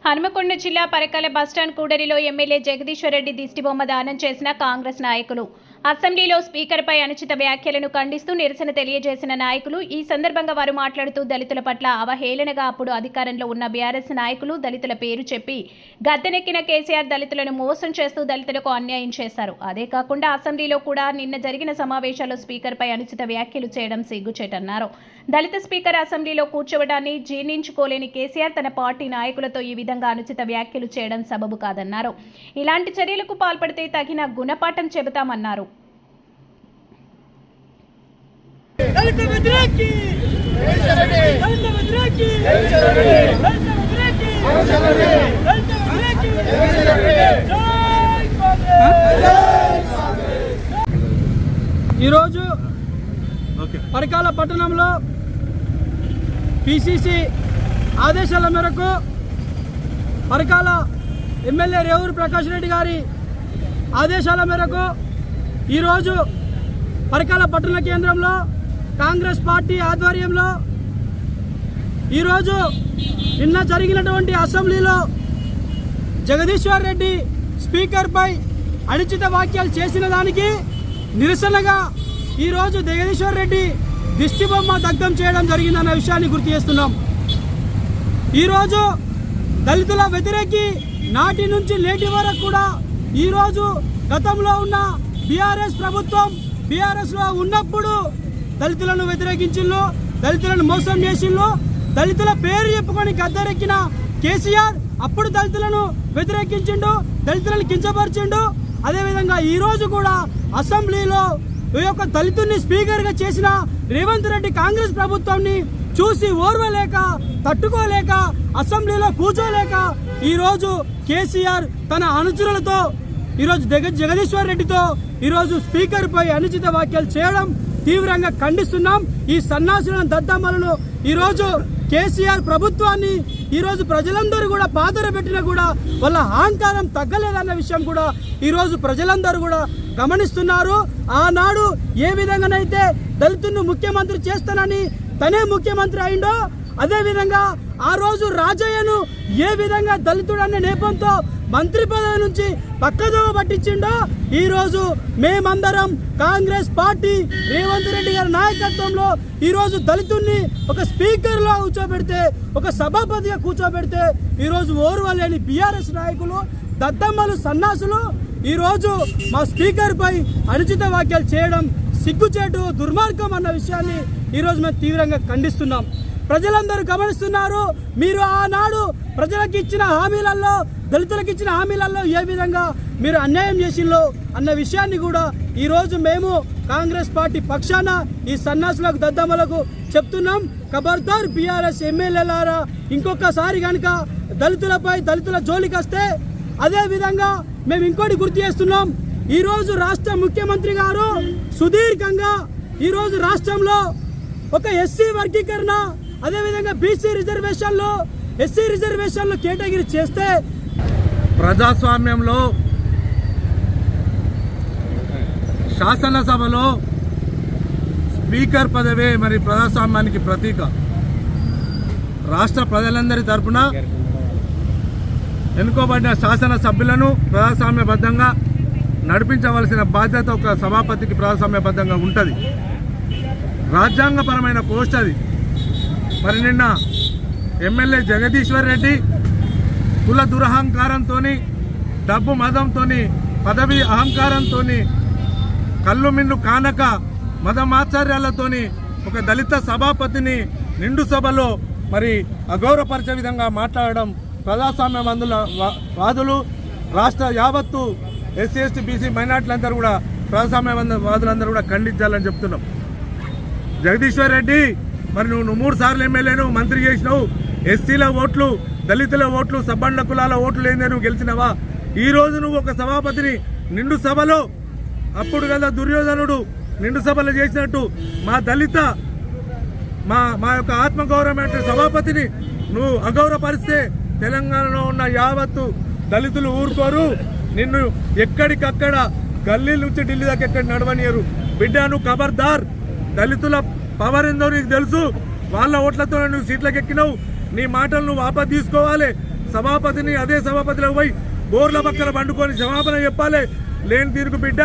హనుమకొండ జిల్లా పరకాల బస్టాండ్ కూడలిలో ఎమ్మెల్యే జగదీశ్వర్ రెడ్డి దిష్టిబొమ్మ దానం చేసిన కాంగ్రెస్ నాయకులు. అసెంబ్లీలో స్పీకర్పై అనుచిత వ్యాఖ్యలను ఖండిస్తూ నిరసన తెలియజేసిన నాయకులు. ఈ సందర్భంగా వారు మాట్లాడుతూ దళితుల పట్ల అవహేళనగా అప్పుడు అధికారంలో ఉన్న బీఆర్ఎస్ నాయకులు దళితుల పేరు చెప్పి గద్దెనెక్కిన కేసీఆర్ దళితులను మోసం చేస్తూ దళితులకు అన్యాయం చేశారు. అదే కాకుండా అసెంబ్లీలో కూడా నిన్న జరిగిన సమావేశాల్లో స్పీకర్పై అనుచిత వ్యాఖ్యలు చేయడం సిగ్గుచేటన్నారు. దళిత స్పీకర్ అసెంబ్లీలో కూర్చోవడాన్ని జీర్ణించుకోలేని కేసీఆర్ తన పార్టీ నాయకులతో ఈ విధంగా అనుచిత వ్యాఖ్యలు చేయడం సబబు కాదన్నారు. ఇలాంటి చర్యలకు పాల్పడితే తగిన గుణపాఠం చెబుతామన్నారు. ఈరోజు పరకాల పట్టణంలో పిసిసి ఆదేశాల మేరకు పరకాల ఎమ్మెల్యే రేవూరి ప్రకాష్ రెడ్డి గారి ఆదేశాల మేరకు ఈరోజు పరకాల పట్టణ కేంద్రంలో కాంగ్రెస్ పార్టీ ఆధ్వర్యంలో ఈరోజు నిన్న జరిగినటువంటి అసెంబ్లీలో జగదీశ్వర్ రెడ్డి స్పీకర్పై అనుచిత వ్యాఖ్యలు చేసిన దానికి నిరసనగా ఈరోజు జగదీశ్వర్ రెడ్డి దిష్టిబొమ్మ దగ్ధం చేయడం జరిగిందన్న విషయాన్ని గుర్తు చేస్తున్నాం. ఈరోజు దళితుల వ్యతిరేకి నాటి నుంచి నేటి వరకు కూడా ఈరోజు గతంలో ఉన్న బీఆర్ఎస్ ప్రభుత్వం బీఆర్ఎస్లో ఉన్నప్పుడు దళితులను వ్యతిరేకించిండ్రు, దళితులను మోసం చేసిండ్రు, దళితుల పేరు చెప్పుకొని గద్దెరెక్కిన కేసీఆర్ అప్పుడు దళితులను వ్యతిరేకించిండు, దళితులను కించపరిచిండు. అదేవిధంగా ఈరోజు కూడా అసెంబ్లీలో ఈ యొక్క దళితుల్ని స్పీకర్గా చేసిన రేవంత్ రెడ్డి కాంగ్రెస్ ప్రభుత్వాన్ని చూసి ఓర్వలేక తట్టుకోలేక అసెంబ్లీలో కూర్చోలేక ఈరోజు కేసీఆర్ తన అనుచరులతో ఈరోజు జగదీశ్వర్ రెడ్డితో ఈరోజు స్పీకర్పై అనుచిత వ్యాఖ్యలు చేయడం తీవ్రంగా ఖండిస్తున్నాం. ఈ సన్నాసులను దద్దమ్మలను ఈరోజు కేసీఆర్ ప్రభుత్వాన్ని ఈరోజు ప్రజలందరూ కూడా పాదర పెట్టినా కూడా వాళ్ళ అహంకారం తగ్గలేదన్న విషయం కూడా ఈరోజు ప్రజలందరూ కూడా గమనిస్తున్నారు. ఆనాడు ఏ విధంగానైతే దళితులను ముఖ్యమంత్రి చేస్తానని తనే ముఖ్యమంత్రి అయిండో అదేవిధంగా ఆ రోజు రాజయ్యను ఏ విధంగా దళితుడన్న నేపంతో మంత్రి పదవి నుంచి పక్కదోవ పట్టించిండో ఈరోజు మేమందరం కాంగ్రెస్ పార్టీ రేవంత్ రెడ్డి గారి నాయకత్వంలో ఈరోజు దళితుల్ని ఒక స్పీకర్లో కూర్చోబెడితే ఒక సభాపతిగా కూర్చోబెడితే ఈరోజు ఓర్వలేని బీఆర్ఎస్ నాయకులు దద్దమ్మలు సన్నాసులు ఈరోజు మా స్పీకర్పై అనుచిత వ్యాఖ్యలు చేయడం సిగ్గుచేటు దుర్మార్గం అన్న విషయాన్ని ఈరోజు మేము తీవ్రంగా ఖండిస్తున్నాం. ప్రజలందరూ గమనిస్తున్నారు. మీరు ఆనాడు ప్రజలకు ఇచ్చిన హామీలలో దళితులకు ఇచ్చిన హామీలలో ఏ విధంగా మీరు అన్యాయం చేసిందో అన్న విషయాన్ని కూడా ఈరోజు మేము కాంగ్రెస్ పార్టీ పక్షాన ఈ సన్నాసులకు దద్దమ్మలకు చెప్తున్నాం. ఖబర్దార్ బీఆర్ఎస్ ఎమ్మెల్యేలారా, ఇంకొకసారి కనుక దళితుల జోలికి వస్తే అదేవిధంగా మేము ఇంకోటి గుర్తు చేస్తున్నాం. ఈరోజు రాష్ట్ర ముఖ్యమంత్రి గారు సుదీర్ఘంగా ఈరోజు రాష్ట్రంలో ఒక ఎస్సీ వర్గీకరణ అదేవిధంగా బీసీ రిజర్వేషన్లు ఎస్సీ రిజర్వేషన్లు కేటగిరీ చేస్తే ప్రజాస్వామ్యంలో శాసనసభలో స్పీకర్ పదవే మరి ప్రజాస్వామ్యానికి ప్రతీక. రాష్ట్ర ప్రజలందరి తరఫున ఎన్నుకోబడిన శాసనసభ్యులను ప్రజాస్వామ్యబద్ధంగా నడిపించవలసిన బాధ్యత ఒక సభాపతికి ప్రజాస్వామ్యబద్ధంగా ఉంటుంది. రాజ్యాంగపరమైన పోస్ట్ అది. మరి నిన్న ఎమ్మెల్యే జగదీశ్వర్ రెడ్డి కుల దురహంకారంతో డబ్బు మదంతో పదవి అహంకారంతో కళ్ళు మిన్ను కానక మదమాచార్యాలతో ఒక దళిత సభాపతిని నిండు సభలో మరి అగౌరవపరిచే విధంగా మాట్లాడడం ప్రజాస్వామ్య వాదులు రాష్ట్ర యావత్తు ఎస్సీ ఎస్టీ బీసీ మైనార్టీలందరూ కూడా ప్రజాస్వామ్యవాదులందరూ కూడా ఖండించాలని చెప్తున్నాం. జగదీశ్వర్ రెడ్డి మరి నువ్వు 3 సార్లు ఎమ్మెల్యేను మంత్రి చేసినావు. ఎస్సీల ఓట్లు దళితుల ఓట్లు సబ్బండ కులాల ఓట్లు లేదే నువ్వు గెలిచినవా? ఈరోజు నువ్వు ఒక సభాపతిని నిండు సభలో అప్పుడు కదా దుర్యోధనుడు నిండు సభలో చేసినట్టు మా దళిత మా యొక్క ఆత్మగౌరవమైన సభాపతిని నువ్వు అగౌరవపరిస్తే తెలంగాణలో ఉన్న యావత్తు దళితులు ఊరుకోరు. నిన్ను ఎక్కడికక్కడ గల్లీ నుంచి ఢిల్లీ దాకా ఎక్కడ నడవనియరు. బిడ్డ నువ్వు ఖబర్దార్. దళితుల పవర్ ఏందో నీకు తెలుసు. వాళ్ళ ఓట్లతో నువ్వు సీట్లకు ఎక్కినావు. నీ మాటలు నువ్వు వాపస్ తీసుకోవాలి. సభాపతిని అదే సభాపతిలోకి పోయి బోర్ల పక్కన పండుకొని క్షమాపణ చెప్పాలి. లేని తీరుకు బిడ్డ